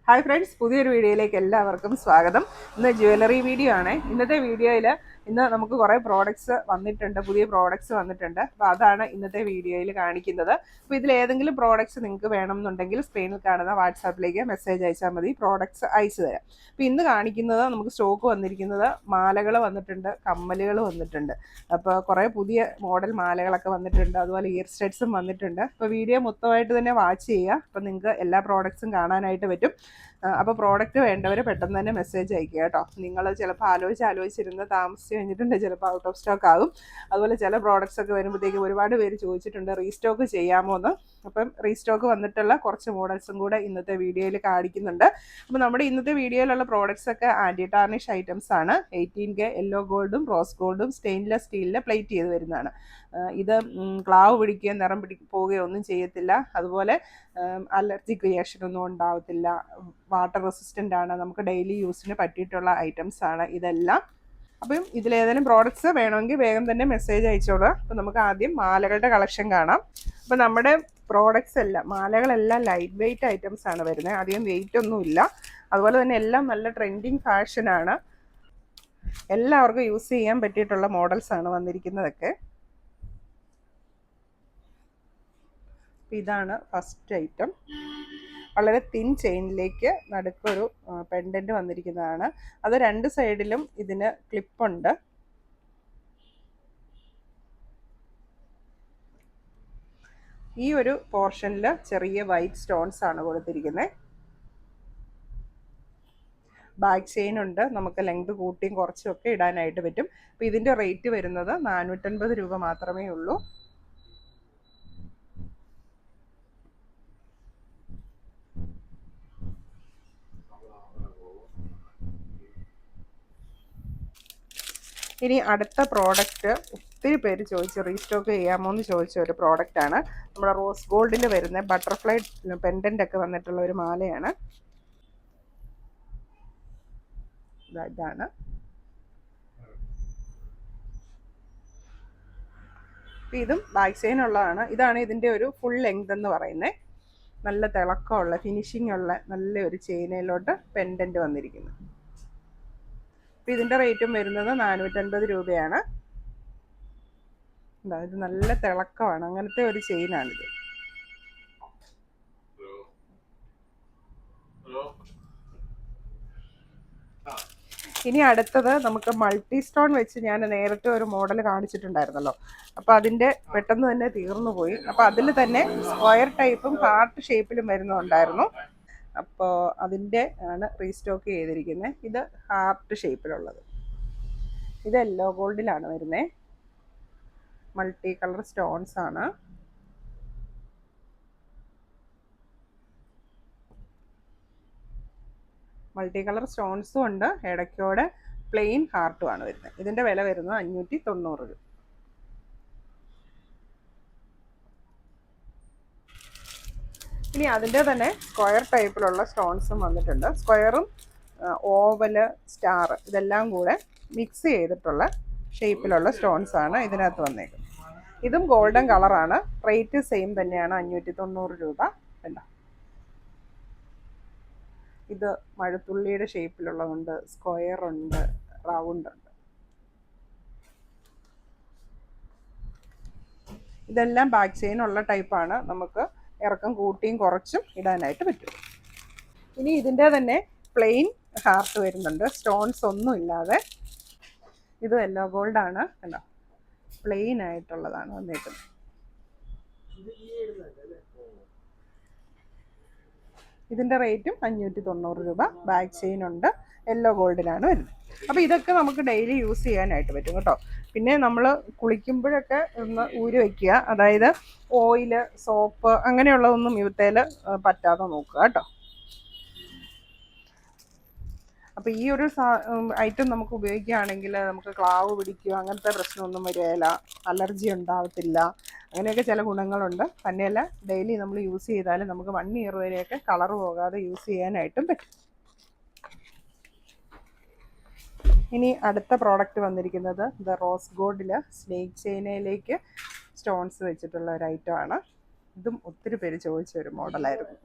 Hi friends, പുതിയൊരു വീഡിയോയിലേക്ക് എല്ലാവർക്കും സ്വാഗതം. ഇന്ന് ജ്വല്ലറി വീഡിയോ ആണ്. ഇന്നത്തെ വീഡിയോയിൽ നമുക്ക് കുറേ പ്രോഡക്ട്സ് വന്നിട്ടുണ്ട്, പുതിയ പ്രോഡക്ട്സ് വന്നിട്ടുണ്ട്. അപ്പോൾ അതാണ് ഇന്നത്തെ വീഡിയോയിൽ കാണിക്കുന്നത്. അപ്പോൾ ഇതിൽ ഏതെങ്കിലും പ്രോഡക്ട്സ് നിങ്ങൾക്ക് വേണമെന്നുണ്ടെങ്കിൽ സ്ക്രീനിൽ കാണുന്ന വാട്സാപ്പിലേക്ക് മെസ്സേജ് അയച്ചാൽ മതി, പ്രോഡക്ട്സ് അയച്ചു തരാം. അപ്പോൾ ഇന്ന് കാണിക്കുന്നത് നമുക്ക് സ്റ്റോക്ക് വന്നിരിക്കുന്നത് മാലകൾ വന്നിട്ടുണ്ട്, കമ്മലുകൾ വന്നിട്ടുണ്ട്. അപ്പോൾ കുറേ പുതിയ മോഡൽ മാലകളൊക്കെ വന്നിട്ടുണ്ട്, അതുപോലെ ഇയർ സ്റ്റഡ്സും വന്നിട്ടുണ്ട്. അപ്പോൾ വീഡിയോ മൊത്തമായിട്ട് തന്നെ വാച്ച് ചെയ്യുക, അപ്പോൾ നിങ്ങൾക്ക് എല്ലാ പ്രോഡക്ട്സും കാണാനായിട്ട് പറ്റും. അപ്പോൾ പ്രോഡക്റ്റ് വേണ്ടവർ പെട്ടെന്ന് തന്നെ മെസ്സേജ് അയക്കുക കേട്ടോ. നിങ്ങൾ ചിലപ്പോൾ ആലോചിച്ചിരുന്ന് താമസിച്ച് കഴിഞ്ഞിട്ടുണ്ട്, ചിലപ്പോൾ ഔട്ട് ഓഫ് സ്റ്റോക്ക് ആകും. അതുപോലെ ചില പ്രോഡക്ട്സ് ഒക്കെ വരുമ്പോഴത്തേക്കും ഒരുപാട് പേര് ചോദിച്ചിട്ടുണ്ട് റീസ്റ്റോക്ക് ചെയ്യാമോ എന്ന്. അപ്പം റീസ്റ്റോക്ക് വന്നിട്ടുള്ള കുറച്ച് മോഡൽസും കൂടെ ഇന്നത്തെ വീഡിയോയിൽ കാണിക്കുന്നുണ്ട്. അപ്പോൾ നമ്മുടെ ഇന്നത്തെ വീഡിയോയിലുള്ള പ്രോഡക്ട്സ് ഒക്കെ ആൻറ്റി ടാർണിഷ് ഐറ്റംസ് ആണ്. 18K യെല്ലോ ഗോൾഡും റോസ് ഗോൾഡും സ്റ്റെയിൻലെസ് സ്റ്റീലിൽ പ്ലേറ്റ് ചെയ്ത് വരുന്നതാണ്. ഇത് ക്ലാവ് പിടിക്കുകയോ നിറം പോവുകയോ ഒന്നും ചെയ്യത്തില്ല. അതുപോലെ അലർജി ക്രിയേഷൻ ഒന്നും ഉണ്ടാവത്തില്ല. വാട്ടർ റെസിസ്റ്റൻ്റ് ആണ്. നമുക്ക് ഡെയിലി യൂസിന് പറ്റിയിട്ടുള്ള ഐറ്റംസ് ആണ് ഇതെല്ലാം. അപ്പം ഇതിലേതെങ്കിലും പ്രോഡക്ട്സ് വേണമെങ്കിൽ വേഗം തന്നെ മെസ്സേജ് അയച്ചോളുക. അപ്പം നമുക്ക് ആദ്യം മാലകളുടെ കളക്ഷൻ കാണാം. അപ്പം നമ്മുടെ പ്രോഡക്ട്സ് എല്ലാം, മാലകളെല്ലാം ലൈറ്റ് വെയ്റ്റ് ഐറ്റംസ് ആണ് വരുന്നത്, അധികം വെയിറ്റ് ഒന്നുമില്ല. അതുപോലെ തന്നെ എല്ലാം നല്ല ട്രെൻഡിങ് ഫാഷനാണ്, എല്ലാവർക്കും യൂസ് ചെയ്യാൻ പറ്റിയിട്ടുള്ള മോഡൽസ് ആണ് വന്നിരിക്കുന്നതൊക്കെ. ഇതാണ് ഫസ്റ്റ് ഐറ്റം. വളരെ തിൻ ചെയിനിലേക്ക് നടുക്കൊരു പെൻഡൻറ്റ് വന്നിരിക്കുന്നതാണ്. അത് രണ്ട് സൈഡിലും ഇതിന് ക്ലിപ്പുണ്ട്. ഈ ഒരു പോർഷനിൽ ചെറിയ വൈറ്റ് സ്റ്റോൺസ് ആണ് കൊടുത്തിരിക്കുന്നത്. ബാക്ക് ചെയിൻ ഉണ്ട്, നമുക്ക് ലെങ്ത് കൂട്ടിയും കുറച്ചും ഒക്കെ ഇടാനായിട്ട് പറ്റും. അപ്പോൾ ഇതിൻ്റെ റേറ്റ് വരുന്നത് 450 രൂപ മാത്രമേ ഉള്ളൂ. ഇനി അടുത്ത പ്രോഡക്റ്റ് ഒത്തിരി പേര് ചോദിച്ചു റീസ്റ്റോക്ക് ചെയ്യാമോ എന്ന് ചോദിച്ച ഒരു പ്രോഡക്റ്റാണ്. നമ്മുടെ റോസ് ഗോൾഡിൽ വരുന്ന ബട്ടർഫ്ലൈ പെൻഡൻ്റ് ഒക്കെ വന്നിട്ടുള്ള ഒരു മാലയാണ്. ഇതാണ്. ഇതും ബാക്ക് ചെയിൻ ഉള്ളതാണ്. ഇതാണ് ഇതിൻ്റെ ഒരു ഫുൾ ലെങ്ത് എന്ന് പറയുന്നത്. നല്ല തിളക്കമുള്ള ഫിനിഷിംഗ് ഉള്ള നല്ലൊരു ചെയിനിലോട്ട് പെൻഡൻ്റ് വന്നിരിക്കുന്നത്. അപ്പോൾ ഇതിൻ്റെ റേറ്റും വരുന്നത് 450 രൂപയാണ്. ഇത് നല്ല തിളക്കമാണ്, അങ്ങനത്തെ ഒരു ചെയിനാണിത്. ഇനി അടുത്തത് നമുക്ക് മൾട്ടി സ്റ്റോൺ വെച്ച് ഞാൻ നേരത്തെ ഒരു മോഡൽ കാണിച്ചിട്ടുണ്ടായിരുന്നല്ലോ. അപ്പോൾ അതിൻ്റെ പെട്ടെന്ന് തന്നെ തീർന്നു പോയി. അപ്പോൾ അതിൽ തന്നെ സ്ക്വയർ ടൈപ്പും ഹാർട്ട് ഷേപ്പിലും വരുന്നുണ്ടായിരുന്നു. അപ്പോൾ അതിൻ്റെ ആണ് റീസ്റ്റോക്ക് ചെയ്തിരിക്കുന്നത്. ഇത് ഹാർട്ട് ഷേപ്പിലുള്ളത്. ഇത് യെല്ലോ ഗോൾഡിലാണ് വരുന്നത്. മൾട്ടി കളർ സ്റ്റോൺസ് ആണ്. മൾട്ടി കളർ സ്റ്റോൺസും ഉണ്ട്, ഇടയ്ക്കോടെ പ്ലെയിൻ ഹാർട്ടും ആണ് വരുന്നത്. ഇതിൻ്റെ വില വരുന്നത് 590 രൂപ. ഇനി അതിൻ്റെ തന്നെ സ്ക്വയർ ടൈപ്പിലുള്ള സ്റ്റോൺസും വന്നിട്ടുണ്ട്. സ്ക്വയറും ഓവല് സ്റ്റാർ ഇതെല്ലാം കൂടെ മിക്സ് ചെയ്തിട്ടുള്ള ഷേപ്പിലുള്ള സ്റ്റോൺസ് ആണ് ഇതിനകത്ത് വന്നേക്കുന്നത്. ഇതും ഗോൾഡൻ കളറാണ്. റേറ്റ് സെയിം തന്നെയാണ്, 590 രൂപ. വേണ്ട, ഇത് മഴത്തുള്ളിയുടെ ഷേപ്പിലുള്ളതുണ്ട്, സ്ക്വയർ ഉണ്ട്, റൗണ്ട് ഉണ്ട്. ഇതെല്ലാം ബാക്ക് ചെയിൻ ഉള്ള ടൈപ്പാണ്. നമുക്ക് ഇറക്കം കൂട്ടിയും കുറച്ചും ഇടാനായിട്ട് പറ്റും. ഇനി ഇതിൻ്റെ തന്നെ പ്ലെയിൻ ഹാർട്ട് വരുന്നുണ്ട്, സ്റ്റോൺസ് ഒന്നും ഇല്ലാതെ. ഇത് യെല്ലോ ഗോൾഡാണ്. കണ്ടോ, പ്ലെയിൻ ആയിട്ടുള്ളതാണ് വന്നേക്കുന്നത്. ഇതിൻ്റെ റേറ്റും 590 രൂപ. ബാക്ക് ചെയിൻ ഉണ്ട്, യെല്ലോ ഗോൾഡിലാണ് വരുന്നത്. അപ്പോൾ ഇതൊക്കെ നമുക്ക് ഡെയിലി യൂസ് ചെയ്യാനായിട്ട് പറ്റും കേട്ടോ. പിന്നെ നമ്മൾ കുളിക്കുമ്പോഴൊക്കെ ഒന്ന് ഊരി വയ്ക്കുക, അതായത് ഓയില്, സോപ്പ് അങ്ങനെയുള്ളതൊന്നും ഇവത്തേൽ പറ്റാതെ നോക്കുക കേട്ടോ. അപ്പോൾ ഈ ഒരു ഐറ്റം നമുക്ക് ഉപയോഗിക്കുകയാണെങ്കിൽ നമുക്ക് ക്ലാവ് പിടിക്കുക അങ്ങനത്തെ പ്രശ്നമൊന്നും വരികയില്ല, അലർജി ഉണ്ടാവത്തില്ല, അങ്ങനെയൊക്കെ ചില ഗുണങ്ങളുണ്ട്. തന്നെയല്ല ഡെയിലി നമ്മൾ യൂസ് ചെയ്താൽ നമുക്ക് 1 ഇയർ വരെയൊക്കെ കളർ പോകാതെ യൂസ് ചെയ്യാനായിട്ടും പറ്റും. ഇനി അടുത്ത പ്രോഡക്റ്റ് വന്നിരിക്കുന്നത് ദ റോസ് ഗോൾഡിൽ സ്നേക്ക് ചെയിനിലേക്ക് സ്റ്റോൺസ് വെച്ചിട്ടുള്ള ഒരു ഐറ്റമാണ്. ഇതും ഒത്തിരി പേര് ചോദിച്ച ഒരു മോഡലായിരുന്നു.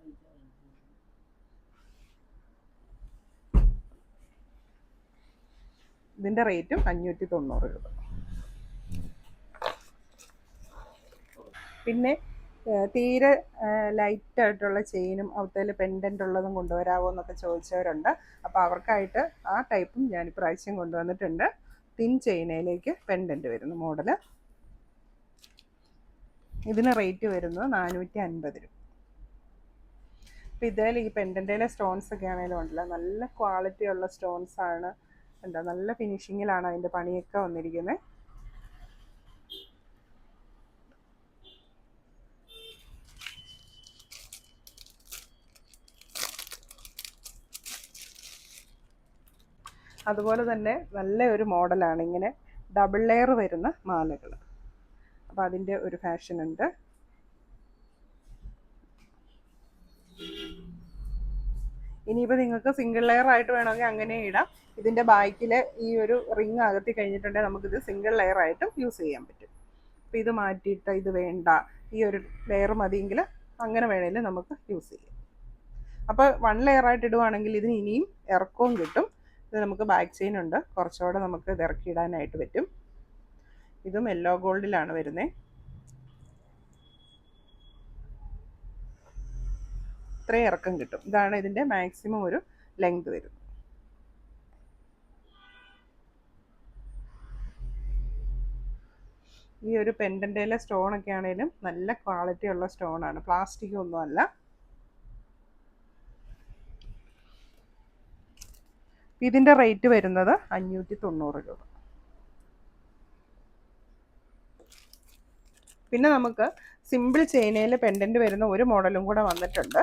ഇതിൻ്റെ റേറ്റും 590 രൂപ. പിന്നെ തീരെ ലൈറ്റായിട്ടുള്ള ചെയിനും അവത്തേൽ പെൻഡൻ്റ് ഉള്ളതും കൊണ്ടുവരാമോ എന്നൊക്കെ ചോദിച്ചവരുണ്ട്. അപ്പോൾ അവർക്കായിട്ട് ആ ടൈപ്പും ഞാൻ ഇപ്രാവശ്യം കൊണ്ടുവന്നിട്ടുണ്ട്. തിൻ ചെയിനയിലേക്ക് പെൻഡൻ്റ് വരുന്ന മോഡൽ. ഇതിന് റേറ്റ് വരുന്നത് 450 രൂപ. അപ്പോൾ ഇതിൽ ഈ പെൻഡൻറ്റിലെ സ്റ്റോൺസ് ഒക്കെ ആണെങ്കിലും ഉണ്ടല്ലോ, നല്ല ക്വാളിറ്റി ഉള്ള സ്റ്റോൺസ് ആണ്. എന്താ നല്ല ഫിനിഷിങ്ങിലാണ് അതിൻ്റെ പണിയൊക്കെ വന്നിരിക്കുന്നത്. അതുപോലെ തന്നെ നല്ല ഒരു മോഡലാണ് ഇങ്ങനെ ഡബിൾ ലെയർ വരുന്ന മാലകൾ. അപ്പോൾ അതിൻ്റെ ഒരു ഫാഷൻ ഉണ്ട്. ഇനിയിപ്പോൾ നിങ്ങൾക്ക് സിംഗിൾ ലെയർ ആയിട്ട് വേണമെങ്കിൽ അങ്ങനെ ഇടാം. ഇതിൻ്റെ ബാക്കിൽ ഈ ഒരു റിങ് അകത്തി കഴിഞ്ഞിട്ടുണ്ടെങ്കിൽ നമുക്കിത് സിംഗിൾ ലെയർ ആയിട്ടും യൂസ് ചെയ്യാൻ പറ്റും. അപ്പോൾ ഇത് മാറ്റിയിട്ട് ഇത് വേണ്ട, ഈ ഒരു ലെയർ മതിയെങ്കിൽ അങ്ങനെ വേണമെങ്കിൽ നമുക്ക് യൂസ് ചെയ്യാം. അപ്പോൾ 1 ലെയർ ആയിട്ട് ഇടുവാണെങ്കിൽ ഇതിന് ഇനിയും ഇറക്കവും കിട്ടും. ഇത് നമുക്ക് ബാക്ക് ചെയിൻ ഉണ്ട്, കുറച്ചുകൂടെ നമുക്ക് ഇത് ഇറക്കിയിടാനായിട്ട് പറ്റും. ഇതും യെല്ലോ ഗോൾഡിലാണ് വരുന്നത്. ഇത്രയും ഇറക്കം കിട്ടും. ഇതാണ് ഇതിൻ്റെ മാക്സിമം ഒരു ലെങ്ത് വരുന്നത്. ഈ ഒരു പെൻഡൻറ്റിലെ സ്റ്റോണൊക്കെ ആണെങ്കിലും നല്ല ക്വാളിറ്റി ഉള്ള സ്റ്റോണാണ്, പ്ലാസ്റ്റിക് ഒന്നും അല്ല. ഇതിൻ്റെ റേറ്റ് വരുന്നത് 590 രൂപ. പിന്നെ നമുക്ക് സിമ്പിൾ ചെയിനയിൽ പെൻഡൻറ്റ് വരുന്ന ഒരു മോഡലും കൂടെ വന്നിട്ടുണ്ട്.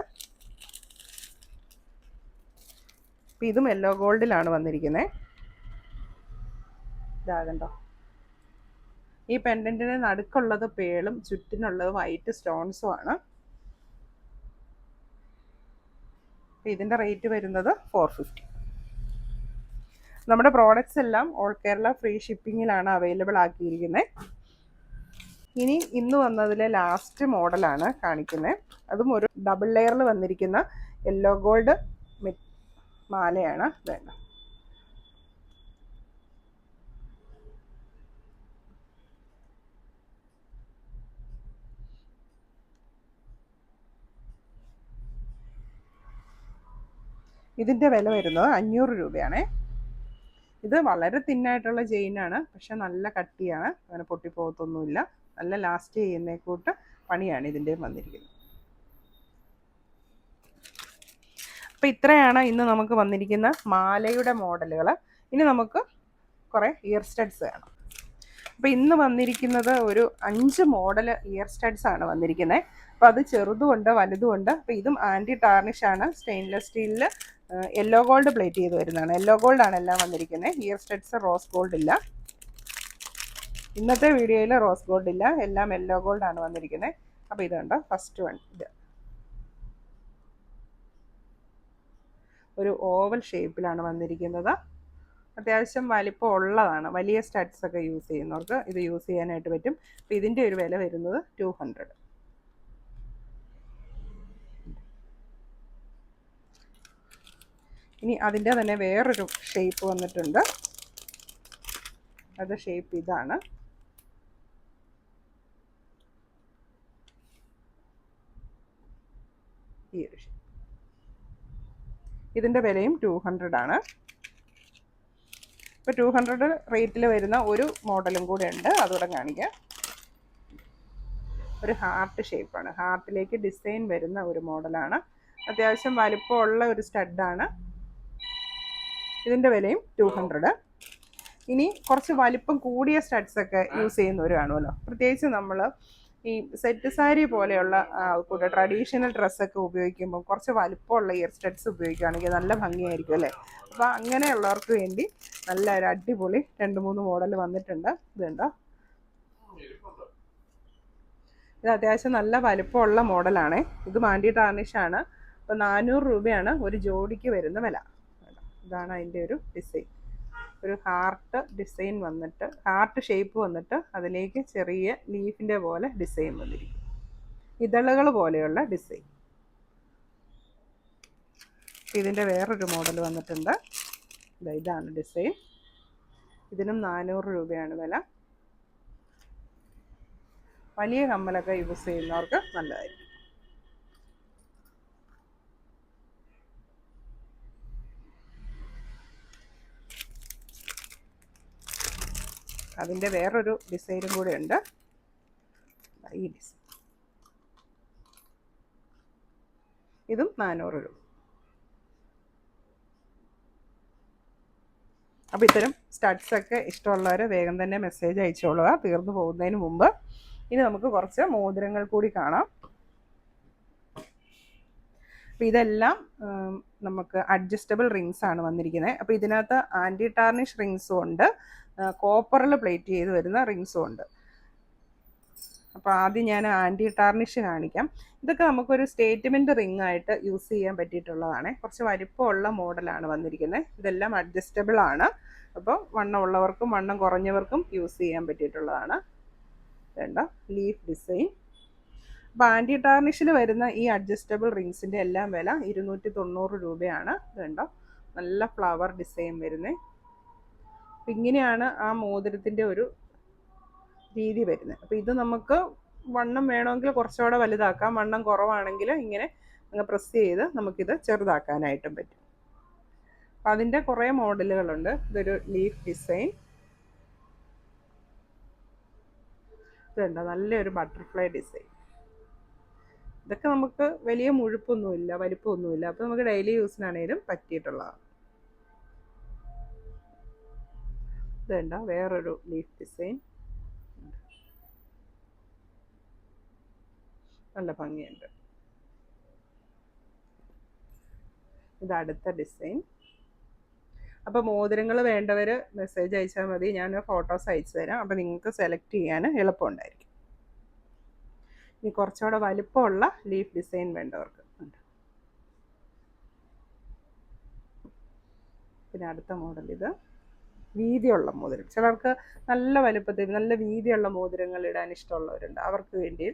ഇതും യെല്ലോ ഗോൾഡിലാണ് വന്നിരിക്കുന്നത്. ഇതാകണ്ടോ, ഈ പെൻഡൻറ്റിന് നടുക്കുള്ളത് പേളും ചുറ്റിനുള്ളത് വൈറ്റ് സ്റ്റോൺസും ആണ്. ഇതിൻ്റെ റേറ്റ് വരുന്നത് 450. നമ്മുടെ പ്രോഡക്റ്റ്സ് എല്ലാം ഓൾ കേരള ഫ്രീ ഷിപ്പിങ്ങിലാണ് അവൈലബിൾ ആക്കിയിരിക്കുന്നത്. ഇനി ഇന്ന് വന്നതിലെ ലാസ്റ്റ് മോഡലാണ് കാണിക്കുന്നത്. അതും ഒരു ഡബിൾ ലെയറിൽ വന്നിരിക്കുന്ന യെല്ലോ ഗോൾഡ് മാലയാണ്. വേണ്ട, ഇതിൻ്റെ വില വരുന്നത് 500 രൂപയാണ്. ഇത് വളരെ തിന്നായിട്ടുള്ള ചെയിനാണ്, പക്ഷെ നല്ല കട്ടിയാണ്, അങ്ങനെ പൊട്ടിപ്പോകത്തൊന്നുമില്ല. നല്ല ലാസ്റ്റ് ചെയ്യുന്ന കൂട്ട് പണിയാണ് ഇതിൻ്റെ വന്നിരിക്കുന്നത്. അപ്പോൾ ഇത്രയാണ് ഇന്ന് നമുക്ക് വന്നിരിക്കുന്ന മാലയുടെ മോഡലുകൾ. ഇനി നമുക്ക് കുറേ ഇയർ സ്റ്റഡ്സ് വേണം. അപ്പോൾ ഇന്ന് വന്നിരിക്കുന്നത് ഒരു 5 മോഡൽ ഇയർ സ്റ്റഡ്സ് ആണ് വന്നിരിക്കുന്നത്. അപ്പോൾ അത് ചെറുതുമുണ്ട് വലുതുമുണ്ട്. അപ്പോൾ ഇതും ആൻറ്റി ടാർണിഷാണ്, സ്റ്റെയിൻലെസ് സ്റ്റീലിൽ യെല്ലോ ഗോൾഡ് പ്ലേറ്റ് ചെയ്ത് വരുന്നതാണ്. യെല്ലോ ഗോൾഡാണ് എല്ലാം വന്നിരിക്കുന്നത്. ഇയർ സ്റ്റഡ്സ് റോസ് ഗോൾഡ് ഇല്ല. ഇന്നത്തെ വീഡിയോയിൽ റോസ് ഗോൾഡ് ഇല്ല, എല്ലാം യെല്ലോ ഗോൾഡാണ് വന്നിരിക്കുന്നത്. അപ്പോൾ ഇതുണ്ട് ഫസ്റ്റ് വൺ. ഇത് ഒരു ഓവൽ ഷേപ്പിലാണ് വന്നിരിക്കുന്നത്. അത്യാവശ്യം വലിപ്പം ഉള്ളതാണ്. വലിയ സ്റ്റഡ്സ് ഒക്കെ യൂസ് ചെയ്യുന്നവർക്ക് ഇത് യൂസ് ചെയ്യാനായിട്ട് പറ്റും. അപ്പോൾ ഇതിൻ്റെ ഒരു വില വരുന്നത് 200. ഇനി അതിൻ്റെ തന്നെ വേറൊരു ഷേപ്പ് വന്നിട്ടുണ്ട്. അത് ഷേപ്പ് ഇതാണ്. ഈ ഒരു ഷേപ്പ്. ഇതിൻ്റെ വിലയും 200 ആണ്. ഇപ്പോൾ 200 റേറ്റിൽ വരുന്ന ഒരു മോഡലും കൂടെ ഉണ്ട്, അതുകൂടെ കാണിക്കാം. ഒരു ഹാർട്ട് ഷേപ്പാണ്, ഹാർട്ടിലേക്ക് ഡിസൈൻ വരുന്ന ഒരു മോഡലാണ്. അത്യാവശ്യം വലിപ്പമുള്ള ഒരു സ്റ്റഡാണ്. ഇതിൻ്റെ വിലയും 200. ഇനി കുറച്ച് വലിപ്പം കൂടിയ സ്റ്റഡ്സൊക്കെ യൂസ് ചെയ്യുന്നവർ കാണുമല്ലോ. പ്രത്യേകിച്ച് നമ്മൾ ഈ സെറ്റ് സാരി പോലെയുള്ള കൂടെ ട്രഡീഷണൽ ഡ്രസ്സൊക്കെ ഉപയോഗിക്കുമ്പോൾ കുറച്ച് വലിപ്പമുള്ള ഇയർ സ്റ്റഡ്സ് ഉപയോഗിക്കുകയാണെങ്കിൽ നല്ല ഭംഗിയായിരിക്കും അല്ലേ. അപ്പോൾ അങ്ങനെയുള്ളവർക്ക് വേണ്ടി നല്ല ഒരു അടിപൊളി 2-3 മോഡൽ വന്നിട്ടുണ്ട്. ഇതുണ്ടോ, ഇത് അത്യാവശ്യം നല്ല വലിപ്പമുള്ള മോഡലാണ്. ഇത് ആൻറ്റി ടാർണിഷാണ്. അപ്പോൾ 400 രൂപയാണ് ഒരു ജോഡിക്ക് വരുന്ന വില. ഇതാണ് അതിൻ്റെ ഒരു ഡിസൈൻ. ഒരു ഹാർട്ട് ഡിസൈൻ വന്നിട്ട്, ഹാർട്ട് ഷേപ്പ് വന്നിട്ട് അതിലേക്ക് ചെറിയ ലീഫിൻ്റെ പോലെ ഡിസൈൻ വന്നിരിക്കും, ഇതളുകൾ പോലെയുള്ള ഡിസൈൻ. ഇതിൻ്റെ വേറൊരു മോഡൽ വന്നിട്ടുണ്ട്. ഇതാണ് ഡിസൈൻ. ഇതിനും 400 രൂപയാണ് വില. വലിയ കമ്മലൊക്കെ യൂസ് ചെയ്യുന്നവർക്ക് നല്ലതായിരിക്കും. അതിൻ്റെ വേറൊരു ഡിസൈനും കൂടെ ഉണ്ട്. ഈ ഡിസൈൻ ഇതും 400 രൂപ. അപ്പോൾ ഇത്തരം സ്റ്റഡ്സൊക്കെ ഇഷ്ടമുള്ളവർ വേഗം തന്നെ മെസ്സേജ് അയച്ചോളുക, തീർന്നു പോകുന്നതിന് മുമ്പ്. ഇനി നമുക്ക് കുറച്ച് മോതിരങ്ങൾ കൂടി കാണാം. അപ്പോൾ ഇതെല്ലാം നമുക്ക് അഡ്ജസ്റ്റബിൾ റിങ്സ് ആണ് വന്നിരിക്കുന്നത്. അപ്പോൾ ഇതിനകത്ത് ആൻറ്റി ടാർണിഷ് റിങ്സും ഉണ്ട്, കോപ്പറിൽ പ്ലേറ്റ് ചെയ്ത് വരുന്ന റിങ്സും ഉണ്ട്. അപ്പോൾ ആദ്യം ഞാൻ ആൻറ്റി ടാർണിഷ് കാണിക്കാം. ഇതൊക്കെ നമുക്കൊരു സ്റ്റേറ്റ്മെൻറ്റ് റിംഗ് ആയിട്ട് യൂസ് ചെയ്യാൻ പറ്റിയിട്ടുള്ളതാണ്. കുറച്ച് വലിപ്പമുള്ള മോഡലാണ് വന്നിരിക്കുന്നത്. ഇതെല്ലാം അഡ്ജസ്റ്റബിൾ ആണ്. അപ്പോൾ വണ്ണം ഉള്ളവർക്കും വണ്ണം കുറഞ്ഞവർക്കും യൂസ് ചെയ്യാൻ പറ്റിയിട്ടുള്ളതാണ്. വേണ്ട ലീഫ് ഡിസൈൻ. അപ്പോൾ ആൻറ്റി ടാർണിഷിൽ വരുന്ന ഈ അഡ്ജസ്റ്റബിൾ റിങ്സിൻ്റെ എല്ലാം വില 290 രൂപയാണ്. വേണ്ട നല്ല ഫ്ലവർ ഡിസൈൻ വരുന്നത്. അപ്പം ഇങ്ങനെയാണ് ആ മോതിരത്തിൻ്റെ ഒരു രീതി വരുന്നത്. അപ്പോൾ ഇത് നമുക്ക് വണ്ണം വേണമെങ്കിൽ കുറച്ചുകൂടെ വലുതാക്കാം, വണ്ണം കുറവാണെങ്കിൽ ഇങ്ങനെ അങ്ങ് പ്രസ് ചെയ്ത് നമുക്കിത് ചെറുതാക്കാനായിട്ടും പറ്റും. അപ്പം അതിൻ്റെ കുറേ മോഡലുകളുണ്ട്. ഇതൊരു ലീഫ് ഡിസൈൻ. ഇതുണ്ട് നല്ലൊരു ബട്ടർഫ്ലൈ ഡിസൈൻ. ഇതൊക്കെ നമുക്ക് വലിയ മുഴുപ്പൊന്നുമില്ല, വലിപ്പമൊന്നുമില്ല. അപ്പോൾ നമുക്ക് ഡെയിലി യൂസിനാണേലും പറ്റിയിട്ടുള്ളതാണ്. ഇതുണ്ട് വേറൊരു ലീഫ് ഡിസൈൻ. നല്ല ഭംഗിയുണ്ട്. ഇത് അടുത്ത ഡിസൈൻ. അപ്പോൾ മോതിരങ്ങൾ വേണ്ടവർ മെസ്സേജ് അയച്ചാൽ മതി, ഞാൻ ഫോട്ടോസ് അയച്ചു തരാം. അപ്പോൾ നിങ്ങൾക്ക് സെലക്ട് ചെയ്യാൻ എളുപ്പമുണ്ടായിരിക്കും. ഇനി കുറച്ചുകൂടെ വലിപ്പമുള്ള ലീഫ് ഡിസൈൻ വേണ്ടവർക്ക് ഉണ്ട്. പിന്നെ അടുത്ത മോഡൽ ഇത് വീതിയുള്ള മോതിരം. ചിലർക്ക് നല്ല വലുപ്പത്തിൽ നല്ല വീതിയുള്ള മോതിരങ്ങൾ ഇടാൻ ഇഷ്ടമുള്ളവരുണ്ട്, അവർക്ക് വേണ്ടി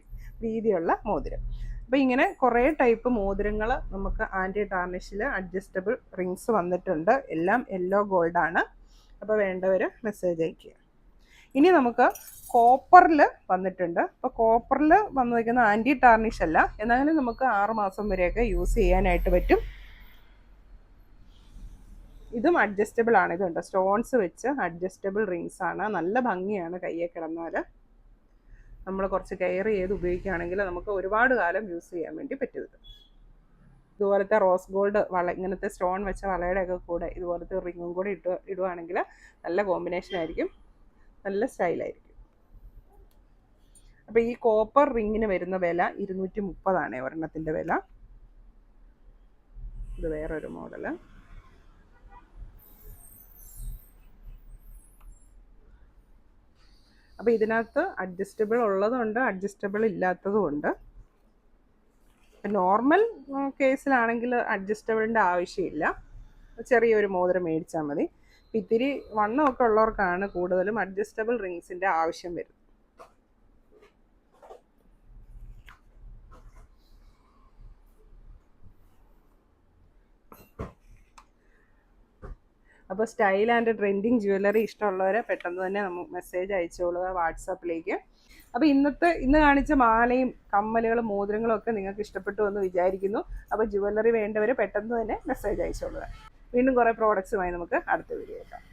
വീതിയുള്ള മോതിരം. അപ്പോൾ ഇങ്ങനെ കുറേ ടൈപ്പ് മോതിരങ്ങൾ നമുക്ക് ആൻറ്റി ടാർണിഷിൽ അഡ്ജസ്റ്റബിൾ റിങ്സ് വന്നിട്ടുണ്ട്. എല്ലാം യെല്ലോ ഗോൾഡാണ്. അപ്പോൾ വേണ്ടവർ മെസ്സേജ് അയയ്ക്കുക. ഇനി നമുക്ക് കോപ്പറിൽ വന്നിട്ടുണ്ട്. അപ്പോൾ കോപ്പറിൽ വന്നിരിക്കുന്ന ആൻറ്റി ടാർണിഷ് അല്ല, എന്നാലും നമുക്ക് 6 മാസം വരെയൊക്കെ യൂസ് ചെയ്യാനായിട്ട് പറ്റും. ഇതും അഡ്ജസ്റ്റബിൾ ആണ്. ഇതുണ്ട് സ്റ്റോൺസ് വെച്ച് അഡ്ജസ്റ്റബിൾ റിങ്സ് ആണ്. നല്ല ഭംഗിയാണ് കയ്യെ കിടന്നാൽ. നമ്മൾ കുറച്ച് കെയർ ചെയ്ത് ഉപയോഗിക്കുകയാണെങ്കിൽ നമുക്ക് ഒരുപാട് കാലം യൂസ് ചെയ്യാൻ വേണ്ടി പറ്റും. ഇതുപോലത്തെ റോസ് ഗോൾഡ് ഇങ്ങനത്തെ സ്റ്റോൺ വെച്ച വളയുടെയൊക്കെ കൂടെ ഇതുപോലത്തെ റിങ്ങും കൂടി ഇടുവാണെങ്കിൽ നല്ല കോമ്പിനേഷൻ ആയിരിക്കും, നല്ല സ്റ്റൈലായിരിക്കും. അപ്പോൾ ഈ കോപ്പർ റിങ്ങിന് വരുന്ന വില 230 ഒരെണ്ണത്തിൻ്റെ വില. ഇത് വേറൊരു മോഡല്. അപ്പോൾ ഇതിനകത്ത് അഡ്ജസ്റ്റബിൾ ഉള്ളതുണ്ട്, അഡ്ജസ്റ്റബിൾ ഇല്ലാത്തതും ഉണ്ട്. നോർമൽ കേസിലാണെങ്കിൽ അഡ്ജസ്റ്റബിളിൻ്റെ ആവശ്യമില്ല, ചെറിയൊരു മോതിരം മേടിച്ചാൽ മതി. ഇത്തിരി വണ്ണമൊക്കെ ഉള്ളവർക്കാണ് കൂടുതലും അഡ്ജസ്റ്റബിൾ റിങ്സിൻ്റെ ആവശ്യം വരുന്നത്. അപ്പോൾ സ്റ്റൈൽ ആൻഡ് ട്രെൻഡിങ് ജ്വല്ലറി ഇഷ്ടമുള്ളവരെ പെട്ടെന്ന് തന്നെ നമുക്ക് മെസ്സേജ് അയച്ചോളുക വാട്സാപ്പിലേക്ക്. അപ്പോൾ ഇന്ന് കാണിച്ച മാലയും കമ്മലുകളും മോതിരങ്ങളും ഒക്കെ നിങ്ങൾക്ക് ഇഷ്ടപ്പെട്ടു എന്ന് വിചാരിക്കുന്നു. അപ്പോൾ ജ്വല്ലറി വേണ്ടവർ പെട്ടെന്ന് തന്നെ മെസ്സേജ് അയച്ചോളുക. വീണ്ടും കുറേ പ്രോഡക്റ്റ്സുമായി നമുക്ക് അടുത്ത വീഡിയോ കാണാം.